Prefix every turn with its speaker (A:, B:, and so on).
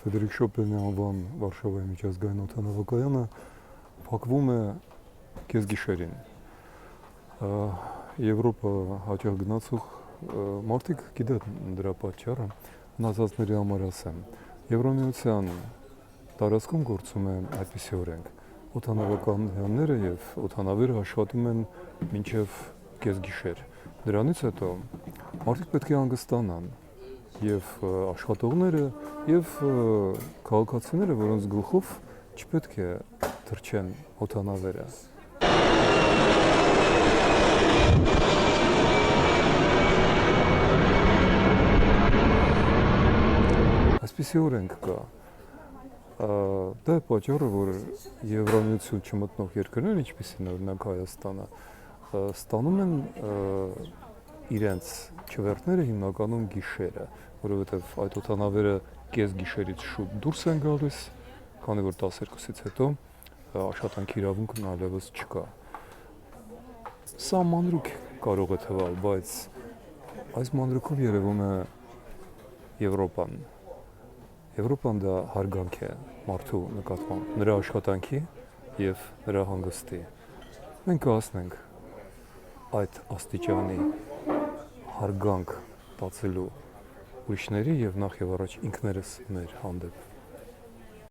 A: Ֆեդերիկ Շոպենի անվան Վարշավայի միջազգային օդանավակայանը փակվում է կեսգիշերին։ Եվրոպա հաճախ գնացող մարդիկ գիտեն դրա պատճառը, մնացածների համար ասեմ։ Եվրամիության տարածքում գործում է այդպիսի օրենք։ Օդանավականները եւ օդանավերը աշխատում են մինչեւ կեսգիշեր։ Դրանից հետո մարդիկ պետք է հանգստանան եւ աշխատողները եւ քաղաքացիները, որոնց գլխով չպետք է թռչեն օդանավերը։ Այսպիսի օրենք կա։ Դա է պատճառը, որ Եվրամիություն չմտնող երկրներ, ինչպիսին օրինակ Հայաստանը, ստանում են իրենց չվերթները հիմնականում գիշերը, որովհետև այդ օդանավերը կեսգիշերից շուտ դուրս են գալիս, քանի որ 12-ից հետո աշխատանքի իրավունքն այլևս չկա։ Սա մանրուք կարող է թվալ, բայց այս մանրուքով երևում է Եվրոպան։ Եվրոպան դա հարգանք է մարդու նկատմամբ, նրա աշխատանքի եւ նրա հանգստի։ Մենք կհասնենք այդ աստիճանի հարգանք տածելու ուրիշների եւ նախ եւ առաջ ինքներս մեր հանդեպ։